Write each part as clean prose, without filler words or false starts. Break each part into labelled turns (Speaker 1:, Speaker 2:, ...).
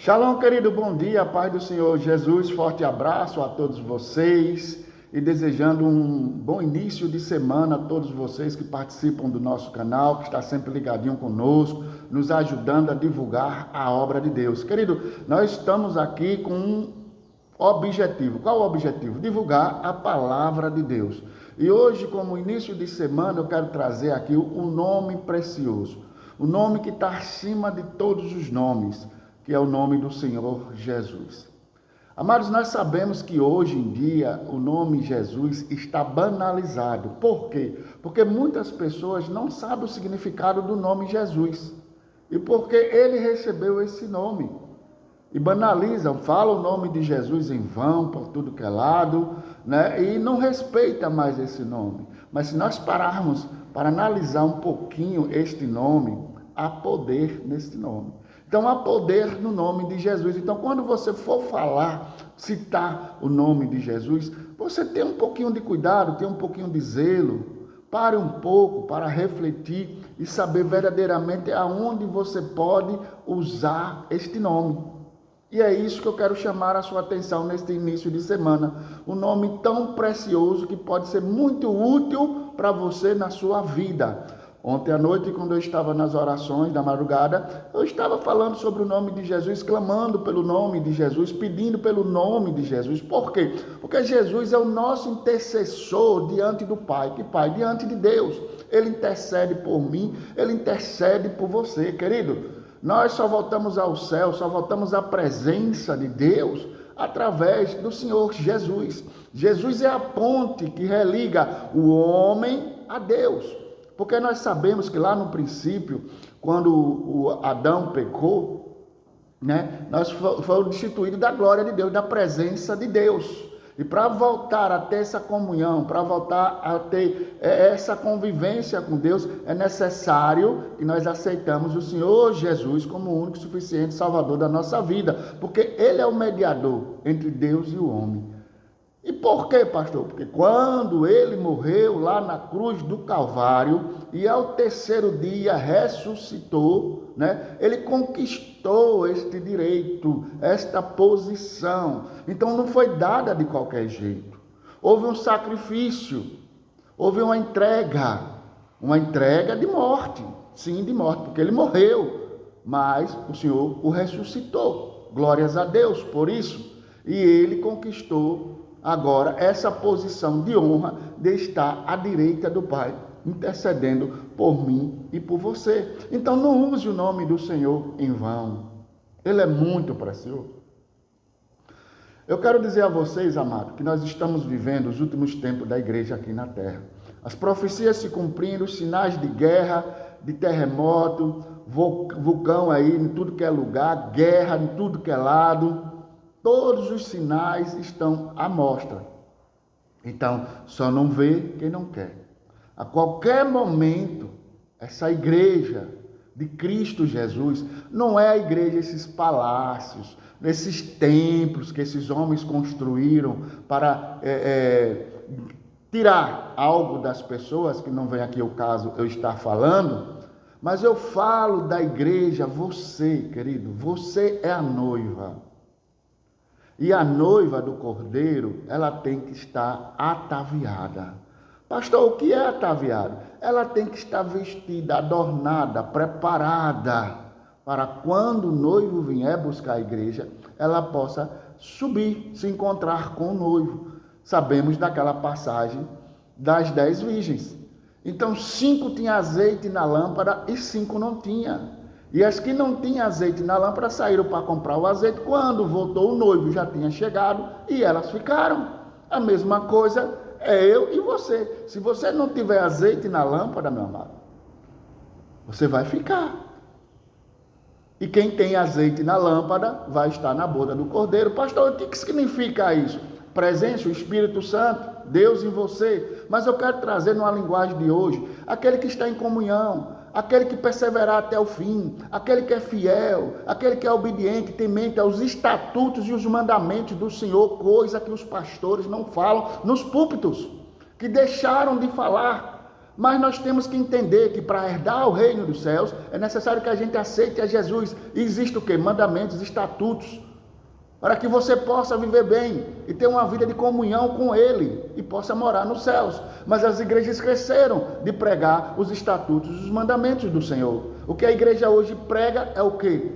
Speaker 1: Shalom, querido, bom dia, paz do Senhor Jesus, forte abraço a todos vocês e desejando um bom início de semana a todos vocês que participam do nosso canal, que está sempre ligadinho conosco, nos ajudando a divulgar a obra de Deus. Querido, nós estamos aqui com um objetivo. Qual o objetivo? Divulgar a palavra de Deus. E hoje, como início de semana, eu quero trazer aqui o nome precioso, o nome que está acima de todos os nomes, que é o nome do Senhor Jesus. Amados, nós sabemos que hoje em dia o nome Jesus está banalizado. Por quê? Porque muitas pessoas não sabem o significado do nome Jesus. E porque ele recebeu esse nome. E banalizam, falam o nome de Jesus em vão, por tudo que é lado, né? E não respeita mais esse nome. Mas se nós pararmos para analisar um pouquinho este nome, há poder nesse nome. Então, há poder no nome de Jesus. Então, quando você for falar, citar o nome de Jesus, você tem um pouquinho de cuidado, tem um pouquinho de zelo. Pare um pouco para refletir e saber verdadeiramente aonde você pode usar este nome. E é isso que eu quero chamar a sua atenção neste início de semana. Um nome tão precioso que pode ser muito útil para você na sua vida. Ontem à noite, quando eu estava nas orações da madrugada, eu estava falando sobre o nome de Jesus, clamando pelo nome de Jesus, pedindo pelo nome de Jesus. Por quê? Porque Jesus é o nosso intercessor diante do Pai. Que Pai? Diante de Deus. Ele intercede por mim, ele intercede por você, querido. Nós só voltamos ao céu, só voltamos à presença de Deus através do Senhor Jesus. Jesus é a ponte que religa o homem a Deus. Porque nós sabemos que lá no princípio, quando o Adão pecou, né, nós fomos destituídos da glória de Deus, da presença de Deus. E para voltar a ter essa comunhão, para voltar a ter essa convivência com Deus, é necessário que nós aceitamos o Senhor Jesus como o único e suficiente Salvador da nossa vida. Porque Ele é o mediador entre Deus e o homem. E por quê, pastor? Porque quando ele morreu lá na cruz do Calvário e ao terceiro dia ressuscitou, né? Ele conquistou este direito, esta posição. Então não foi dada de qualquer jeito. Houve um sacrifício, houve uma entrega de morte, sim, de morte, porque ele morreu, mas o Senhor o ressuscitou. Glórias a Deus por isso. E ele conquistou agora essa posição de honra de estar à direita do Pai, intercedendo por mim e por você. Então não use o nome do Senhor em vão. Ele é muito precioso. Eu quero dizer a vocês, amados, que nós estamos vivendo os últimos tempos da igreja aqui na terra. As profecias se cumprindo, os sinais de guerra, de terremoto, vulcão aí em tudo que é lugar, guerra em tudo que é lado. Todos os sinais estão à mostra. Então, só não vê quem não quer. A qualquer momento, essa igreja de Cristo Jesus não é a igreja, esses palácios, esses templos que esses homens construíram para tirar algo das pessoas, que não vem aqui o caso eu estar falando, mas eu falo da igreja, você, querido, você é a noiva. E a noiva do Cordeiro, ela tem que estar ataviada. Pastor, o que é ataviado? Ela tem que estar vestida, adornada, preparada, para quando o noivo vier buscar a igreja, ela possa subir, se encontrar com o noivo. Sabemos daquela passagem das 10 virgens. Então, 5 tinham azeite na lâmpada e 5 não tinham. E as que não tinham azeite na lâmpada saíram para comprar o azeite. Quando voltou o noivo já tinha chegado e elas ficaram. A mesma coisa é eu e você. Se você não tiver azeite na lâmpada, meu amado, você vai ficar. E quem tem azeite na lâmpada vai estar na boda do Cordeiro. Pastor, o que significa isso? Presença, o Espírito Santo, Deus em você. Mas eu quero trazer numa linguagem de hoje, aquele que está em comunhão, aquele que perseverar até o fim, aquele que é fiel, aquele que é obediente, temente aos estatutos e os mandamentos do Senhor, coisa que os pastores não falam nos púlpitos, que deixaram de falar. Mas nós temos que entender que para herdar o reino dos céus, é necessário que a gente aceite a Jesus. E existe o quê? Mandamentos, estatutos, para que você possa viver bem e ter uma vida de comunhão com Ele e possa morar nos céus. Mas as igrejas esqueceram de pregar os estatutos, os mandamentos do Senhor. O que a igreja hoje prega é o quê?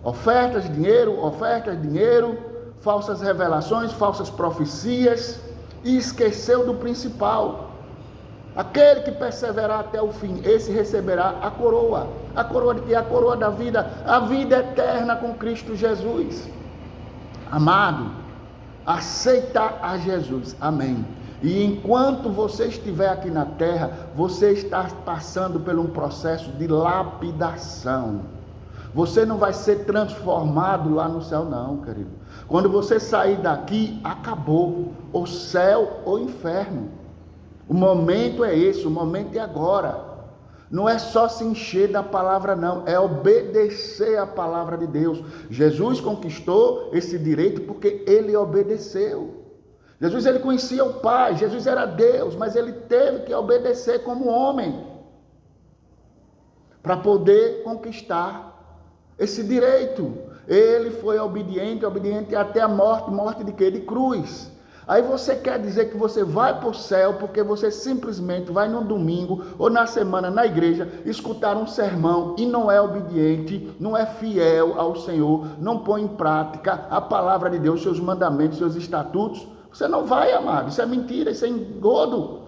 Speaker 1: Ofertas, dinheiro, falsas revelações, falsas profecias, e esqueceu do principal. Aquele que perseverar até o fim, esse receberá a coroa. A coroa de quê? A coroa da vida, a vida eterna com Cristo Jesus. Amado, aceita a Jesus. Amém. E enquanto você estiver aqui na terra, você está passando por um processo de lapidação. Você não vai ser transformado lá no céu, não, querido. Quando você sair daqui, acabou. O céu ou inferno. O momento é esse, o momento é agora. Não é só se encher da palavra, não. É obedecer a palavra de Deus. Jesus conquistou esse direito porque ele obedeceu. Jesus, ele conhecia o Pai. Jesus era Deus, mas ele teve que obedecer como homem para poder conquistar esse direito. Ele foi obediente até a morte. Morte de quê? De cruz. Aí você quer dizer que você vai para o céu porque você simplesmente vai no domingo ou na semana na igreja escutar um sermão e não é obediente, não é fiel ao Senhor, não põe em prática a palavra de Deus, seus mandamentos, seus estatutos. Você não vai, amado. Isso é mentira, isso é engodo.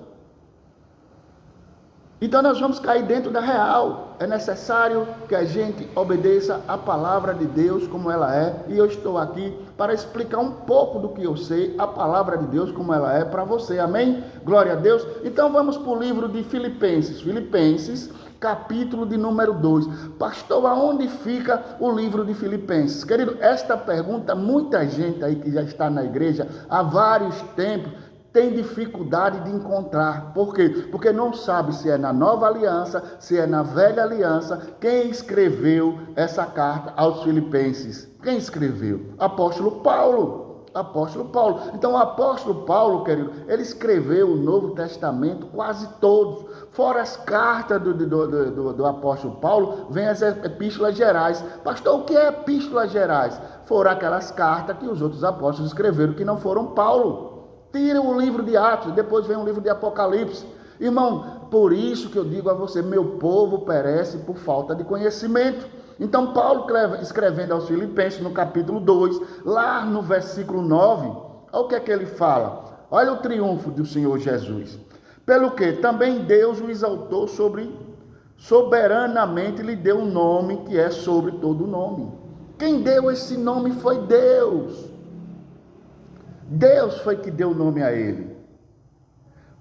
Speaker 1: Então nós vamos cair dentro da real. É necessário que a gente obedeça a palavra de Deus como ela é. E eu estou aqui para explicar um pouco do que eu sei, a palavra de Deus como ela é para você. Amém? Glória a Deus. Então vamos para o livro de Filipenses. Filipenses, capítulo de número 2. Pastor, aonde fica o livro de Filipenses? Querido, esta pergunta, muita gente aí que já está na igreja há vários tempos, tem dificuldade de encontrar. Por quê? Porque não sabe se é na nova aliança, se é na velha aliança. Quem escreveu essa carta aos Filipenses? Quem escreveu? Apóstolo Paulo. Apóstolo Paulo. Então o apóstolo Paulo, querido, ele escreveu o Novo Testamento quase todos. Fora as cartas do apóstolo Paulo, vem as epístolas gerais. Pastor, o que é epístolas gerais? Foram aquelas cartas que os outros apóstolos escreveram que não foram Paulo. Tira o livro de Atos, depois vem o livro de Apocalipse. Irmão, por isso que eu digo a você, meu povo perece por falta de conhecimento. Então Paulo, escrevendo aos Filipenses, no capítulo 2, lá no versículo 9, olha o que é que ele fala. Olha o triunfo do Senhor Jesus. Pelo que também Deus o exaltou soberanamente lhe deu um nome que é sobre todo nome. Quem deu esse nome foi Deus. Deus foi que deu o nome a ele,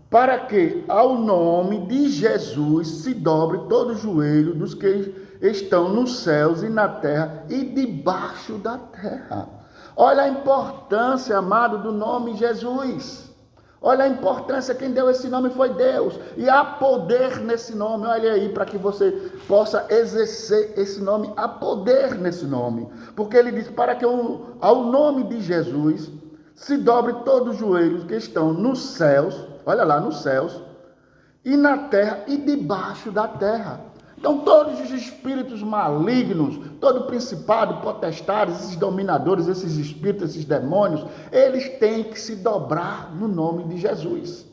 Speaker 1: para que ao nome de Jesus se dobre todo o joelho dos que estão nos céus e na terra e debaixo da terra. Olha a importância, amado, do nome Jesus. Olha a importância, quem deu esse nome foi Deus. E há poder nesse nome, olha aí, para que você possa exercer esse nome, há poder nesse nome. Porque ele diz, para que ao nome de Jesus se dobre todos os joelhos que estão nos céus, olha lá, nos céus, e na terra e debaixo da terra. Então todos os espíritos malignos, todo principado, potestades, esses dominadores, esses espíritos, esses demônios, eles têm que se dobrar no nome de Jesus.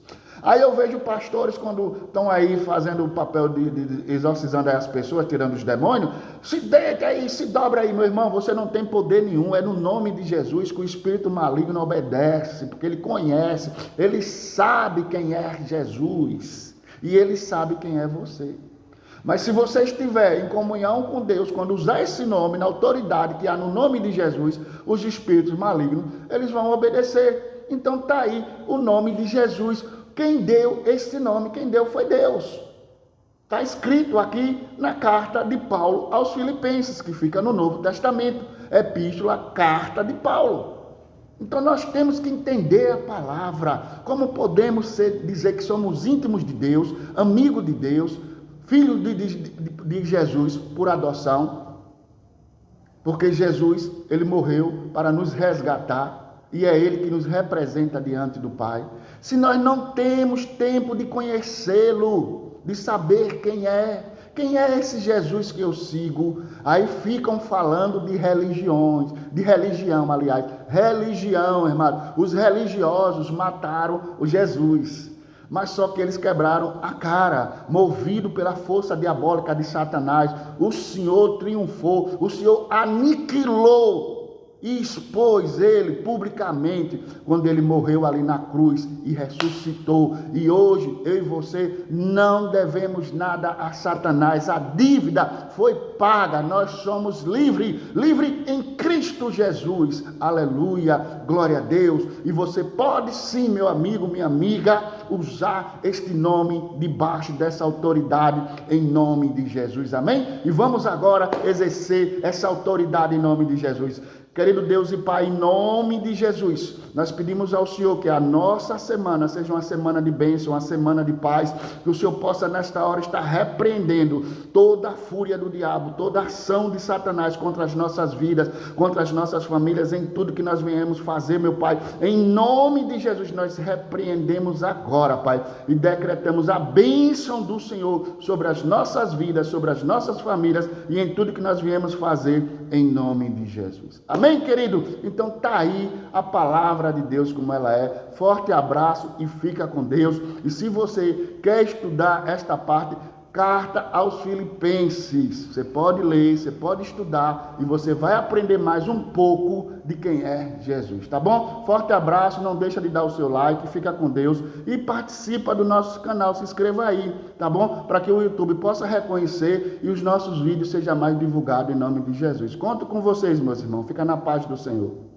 Speaker 1: Aí eu vejo pastores quando estão aí fazendo o papel de exorcizando as pessoas, tirando os demônios, se deita aí, se dobra aí, meu irmão, você não tem poder nenhum, é no nome de Jesus que o espírito maligno obedece, porque ele conhece, ele sabe quem é Jesus, e ele sabe quem é você. Mas se você estiver em comunhão com Deus, quando usar esse nome, na autoridade que há no nome de Jesus, os espíritos malignos, eles vão obedecer. Então está aí o nome de Jesus. Quem deu esse nome, quem deu foi Deus. Está escrito aqui na carta de Paulo aos Filipenses, que fica no Novo Testamento. Epístola, carta de Paulo. Então nós temos que entender a palavra. Como podemos dizer que somos íntimos de Deus, amigos de Deus, filhos de Jesus por adoção. Porque Jesus, ele morreu para nos resgatar. e é Ele que nos representa diante do Pai, se nós não temos tempo de conhecê-lo, de saber quem é esse Jesus que eu sigo? Aí ficam falando de religião, irmão. Os religiosos mataram o Jesus, mas só que eles quebraram a cara, movido pela força diabólica de Satanás. O Senhor triunfou, o Senhor aniquilou e expôs ele publicamente quando ele morreu ali na cruz e ressuscitou. E hoje eu e você não devemos nada a Satanás. A dívida foi paga, nós somos livres em Cristo Jesus. Aleluia, glória a Deus. E você pode sim, meu amigo, minha amiga, usar este nome debaixo dessa autoridade em nome de Jesus. Amém? E vamos agora exercer essa autoridade em nome de Jesus. Querido Deus e Pai, em nome de Jesus, nós pedimos ao Senhor que a nossa semana seja uma semana de bênção, uma semana de paz, que o Senhor possa nesta hora estar repreendendo toda a fúria do diabo, toda a ação de Satanás contra as nossas vidas, contra as nossas famílias, em tudo que nós venhamos fazer, meu Pai. Em nome de Jesus, nós repreendemos agora, Pai, e decretamos a bênção do Senhor sobre as nossas vidas, sobre as nossas famílias e em tudo que nós viemos fazer, em nome de Jesus. Amém, querido? Então tá aí a palavra de Deus como ela é. Forte abraço e fica com Deus. E se você quer estudar esta parte, Carta aos Filipenses, você pode ler, você pode estudar e você vai aprender mais um pouco de quem é Jesus, tá bom? Forte abraço, não deixa de dar o seu like, fica com Deus e participa do nosso canal, se inscreva aí, tá bom? Para que o YouTube possa reconhecer e os nossos vídeos sejam mais divulgados em nome de Jesus. Conto com vocês, meus irmãos, fica na paz do Senhor.